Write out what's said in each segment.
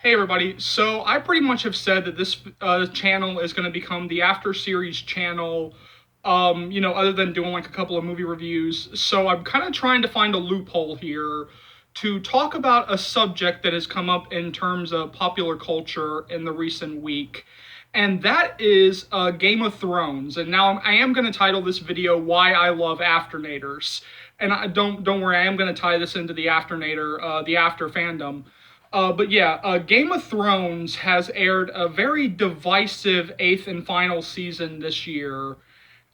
Hey everybody, so I pretty much have said that this channel is going to become the After Series channel, other than doing like a couple of movie reviews. So I'm kind of trying to find a loophole here to talk about a subject that has come up in terms of popular culture in the recent week. And that is Game of Thrones. And now I am going to title this video "Why I Love Afternators." And don't worry, I am going to tie this into the the After fandom. But yeah, Game of Thrones has aired a very divisive eighth and final season this year.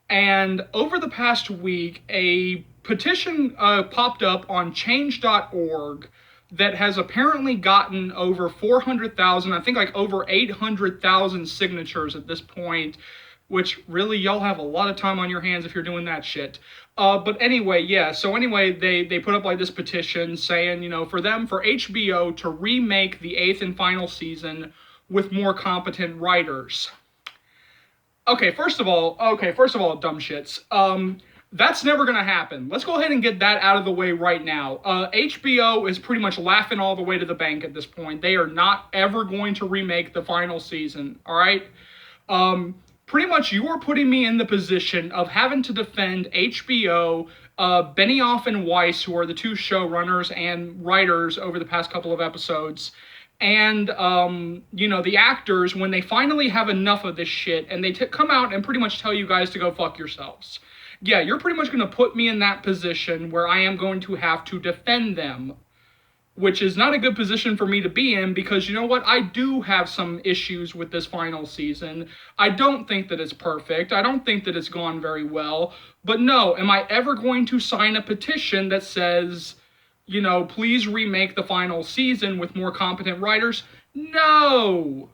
And over the past week, a petition popped up on change.org that has apparently gotten over 400,000, I think like over 800,000 signatures at this point, which really y'all have a lot of time on your hands if you're doing that shit. But anyway, yeah, so anyway, they put up like this petition saying, for HBO to remake the eighth and final season with more competent writers. First of all, dumb shits. That's never gonna happen. Let's go ahead and get that out of the way right now. HBO is pretty much laughing all the way to the bank at this point. They are not ever going to remake the final season, all right? Pretty much you are putting me in the position of having to defend HBO, Benioff and Weiss, who are the two showrunners and writers over the past couple of episodes, and the actors when they finally have enough of this shit and they come out and pretty much tell you guys to go fuck yourselves. Yeah, you're pretty much going to put me in that position where I am going to have to defend them, which is not a good position for me to be in because, you know what, I do have some issues with this final season. I don't think that it's perfect. I don't think that it's gone very well. But no, am I ever going to sign a petition that says, please remake the final season with more competent writers? No!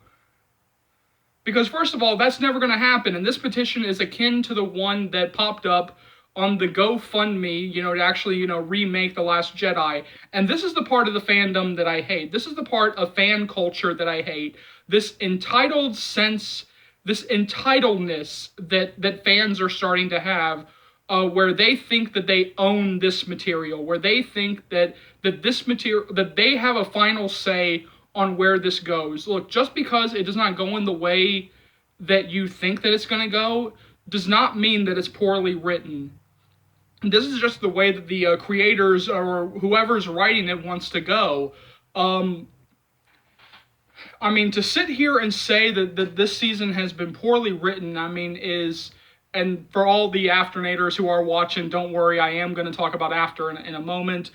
Because first of all, that's never going to happen, and this petition is akin to the one that popped up on the GoFundMe, to actually, remake The Last Jedi. And this is the part of the fandom that I hate. This is the part of fan culture that I hate. This entitled sense, this entitledness that fans are starting to have, where they think that they own this material, where they think that this material, that they have a final say on where this goes. Look, just because it does not go in the way that you think that it's going to go, does not mean that it's poorly written. This is just the way that the creators or whoever's writing it wants to go. To sit here and say that this season has been poorly written, and for all the Afternators who are watching, don't worry, I am going to talk about After in a moment.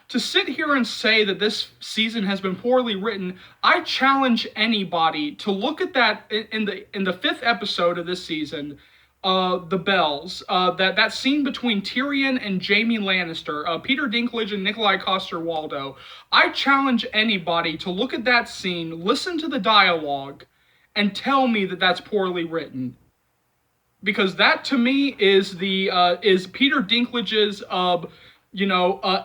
To sit here and say that this season has been poorly written, I challenge anybody to look at that in the fifth episode of this season, The Bells, that scene between Tyrion and Jaime Lannister, Peter Dinklage and Nikolai Coster-Waldau. I challenge anybody to look at that scene, listen to the dialogue, and tell me that that's poorly written. Because that, to me, is Peter Dinklage's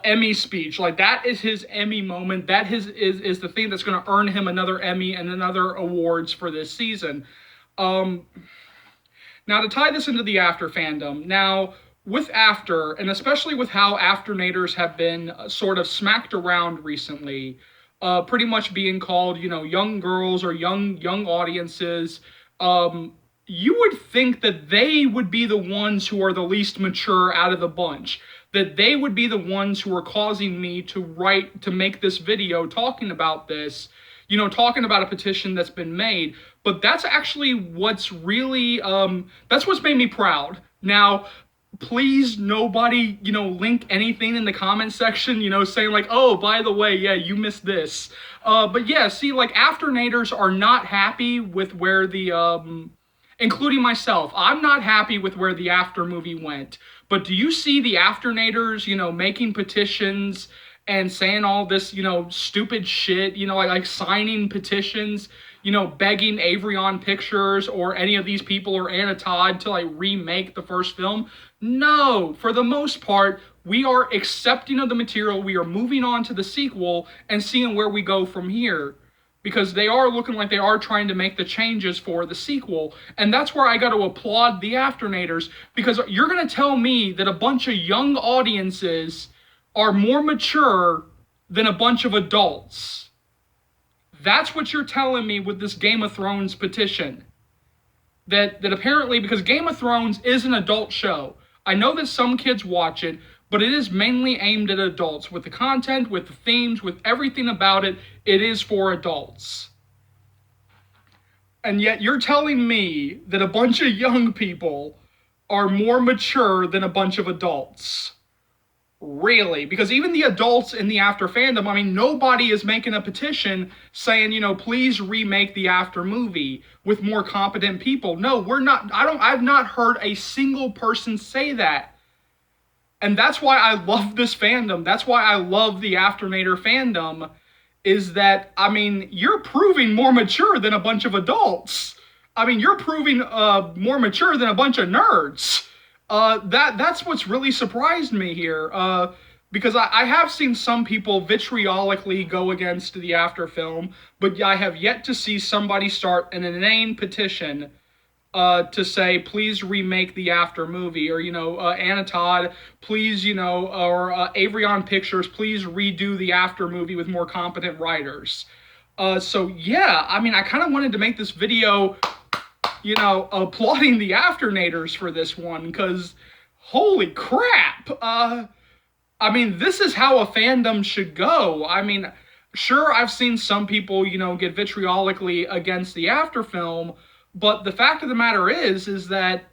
Emmy speech. Like, that is his Emmy moment. That is the thing that's going to earn him another Emmy and another awards for this season. Now, to tie this into the After fandom, now, with After, and especially with how Afternators have been sort of smacked around recently, pretty much being called, young girls or young audiences, you would think that they would be the ones who are the least mature out of the bunch. That they would be the ones who are causing me to make this video talking about this, talking about a petition that's been made. But that's actually what's really, that's what's made me proud. Now, please, nobody, link anything in the comment section, saying like, oh, by the way, yeah, you missed this. But yeah, see, like, Afternators are not happy with where including myself, I'm not happy with where the After movie went. But do you see the Afternators, making petitions and saying all this, stupid shit, like signing petitions, begging Avrion Pictures or any of these people or Anna Todd to like remake the first film? No, for the most part, we are accepting of the material. We are moving on to the sequel and seeing where we go from here. Because they are looking like they are trying to make the changes for the sequel. And that's where I got to applaud the Afternators, because you're going to tell me that a bunch of young audiences are more mature than a bunch of adults. That's what you're telling me with this Game of Thrones petition. That apparently, because Game of Thrones is an adult show, I know that some kids watch it, but it is mainly aimed at adults. With the content, with the themes, with everything about it, it is for adults. And yet you're telling me that a bunch of young people are more mature than a bunch of adults. Really? Because even the adults in the After fandom, I mean, nobody is making a petition saying, please remake the After movie with more competent people. No, we're not. I've not heard a single person say that. And that's why I love this fandom. That's why I love the Afternator fandom, is that, I mean, you're proving more mature than a bunch of adults. I mean, you're proving more mature than a bunch of nerds. That's what's really surprised me here, because I have seen some people vitriolically go against the After film, but I have yet to see somebody start an inane petition to say, please remake the After movie, or, Anna Todd, please, or Avrion Pictures, please redo the After movie with more competent writers. So yeah, I mean, I kind of wanted to make this video, applauding the Afternators for this one, because holy crap, I mean, this is how a fandom should go. I mean, sure, I've seen some people, get vitriolically against the After film, but the fact of the matter is that,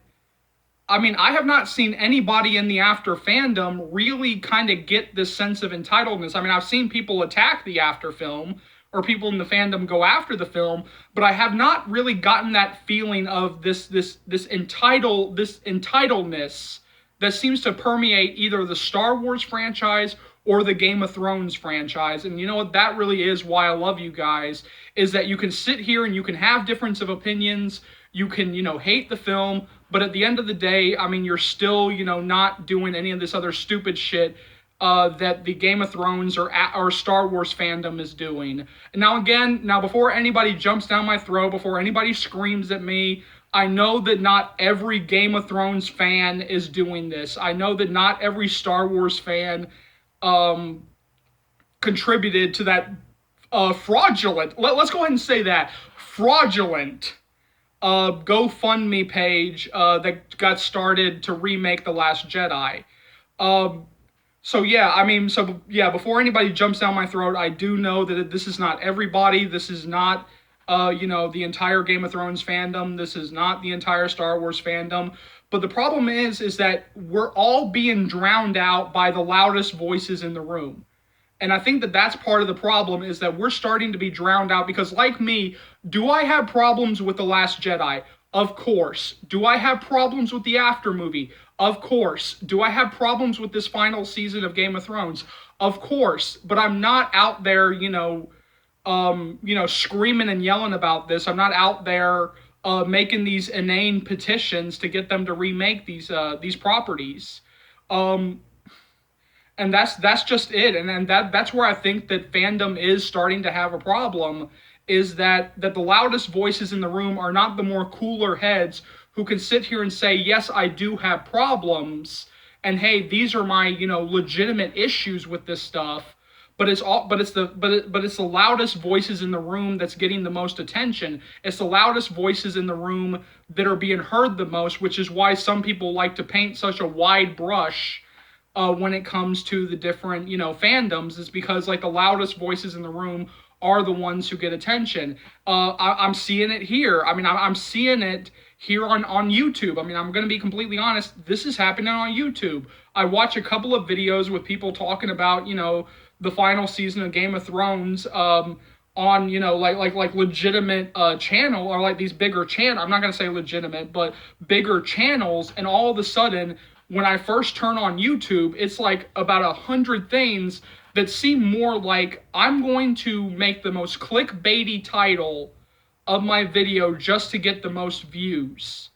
I mean, I have not seen anybody in the After fandom really kind of get this sense of entitledness. I mean, I've seen people attack the After film, or people in the fandom go after the film, but I have not really gotten that feeling of this entitledness that seems to permeate either the Star Wars franchise or the Game of Thrones franchise. And you know what? That really is why I love you guys, is that you can sit here and you can have difference of opinions, you can, hate the film, but at the end of the day, I mean, you're still, not doing any of this other stupid shit that the Game of Thrones or Star Wars fandom is doing. And now before anybody jumps down my throat, before anybody screams at me, I know that not every Game of Thrones fan is doing this. I know that not every Star Wars fan contributed to that fraudulent, let's go ahead and say that, fraudulent GoFundMe page that got started to remake The Last Jedi. Before anybody jumps down my throat, I do know that this is not everybody. This is not, the entire Game of Thrones fandom. This is not the entire Star Wars fandom. But the problem is that we're all being drowned out by the loudest voices in the room. And I think that that's part of the problem, is that we're starting to be drowned out because, like me, do I have problems with The Last Jedi? Of course. Do I have problems with the After movie? Of course. Do I have problems with this final season of Game of Thrones? Of course. But I'm not out there, screaming and yelling about this. I'm not out there making these inane petitions to get them to remake these properties. And that's just it. And that's where I think that fandom is starting to have a problem, is that the loudest voices in the room are not the more cooler heads who can sit here and say, yes, I do have problems, and hey, these are my, legitimate issues with this stuff. But it's the loudest voices in the room that's getting the most attention. It's the loudest voices in the room that are being heard the most, which is why some people like to paint such a wide brush when it comes to the different, fandoms, is because, like, the loudest voices in the room are the ones who get attention. I'm seeing it here. I mean, I'm seeing it here on YouTube. I mean, I'm going to be completely honest. This is happening on YouTube. I watch a couple of videos with people talking about, the final season of Game of Thrones on, like legitimate channel, or like these bigger channels. I'm not going to say legitimate, but bigger channels. And all of a sudden, when I first turn on YouTube, it's like about 100 things that seem more like I'm going to make the most clickbaity title of my video just to get the most views.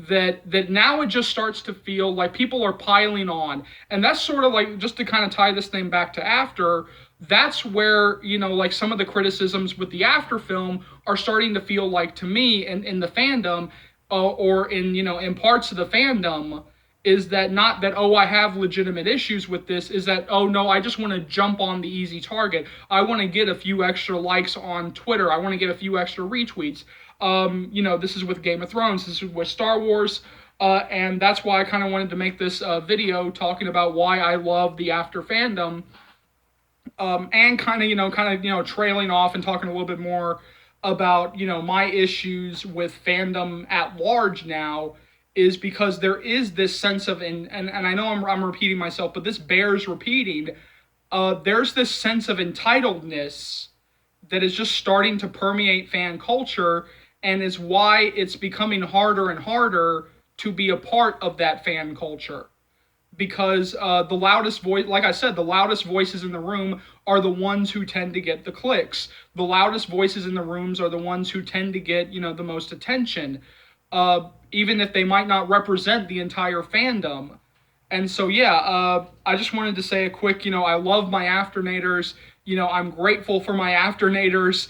That now it just starts to feel like people are piling on. And that's sort of like, just to kind of tie this thing back to After, that's where, like some of the criticisms with the After film are starting to feel like, to me, in the fandom, or in, in parts of the fandom, is that not that, oh, I have legitimate issues with this, is that, oh no, I just want to jump on the easy target. I want to get a few extra likes on Twitter. I want to get a few extra retweets. This is with Game of Thrones, this is with Star Wars, and that's why I kind of wanted to make this video talking about why I love the After fandom, and trailing off and talking a little bit more about my issues with fandom at large now, is because there is this sense of, and I know I'm repeating myself, but this bears repeating. There's this sense of entitledness that is just starting to permeate fan culture, and is why it's becoming harder and harder to be a part of that fan culture. Because the loudest voice, like I said, the loudest voices in the room are the ones who tend to get the clicks. The loudest voices in the rooms are the ones who tend to get, the most attention, even if they might not represent the entire fandom. And so, yeah, I just wanted to say a quick, I love my Afternators. I'm grateful for my Afternators.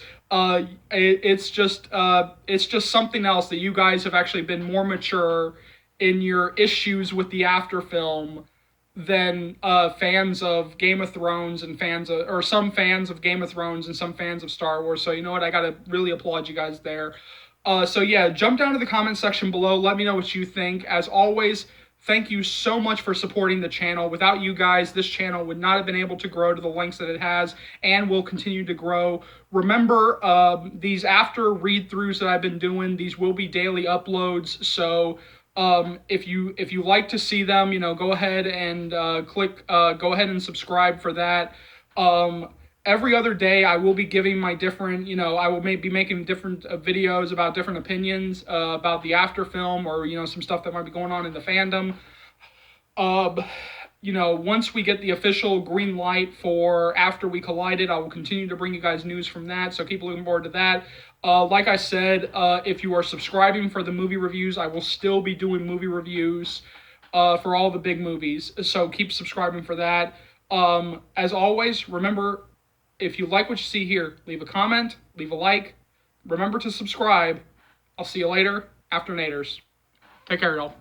It's just something else that you guys have actually been more mature in your issues with the After film than fans of Game of Thrones and some fans of Game of Thrones and some fans of Star Wars. So you know what, I gotta really applaud you guys there. So yeah, jump down to the comment section below. Let me know what you think. As always, thank you so much for supporting the channel. Without you guys, this channel would not have been able to grow to the lengths that it has, and will continue to grow. Remember, these After read-throughs that I've been doing, these will be daily uploads. So if you like to see them, go ahead and go ahead and subscribe for that. Every other day, I will be giving my different, I will be making different videos about different opinions about the After film, or, some stuff that might be going on in the fandom. Once we get the official green light for After We Collided, I will continue to bring you guys news from that, so keep looking forward to that. Like I said, if you are subscribing for the movie reviews, I will still be doing movie reviews for all the big movies, so keep subscribing for that. As always, remember, if you like what you see here, leave a comment, leave a like. Remember to subscribe. I'll see you later. Afternators. Take care, y'all.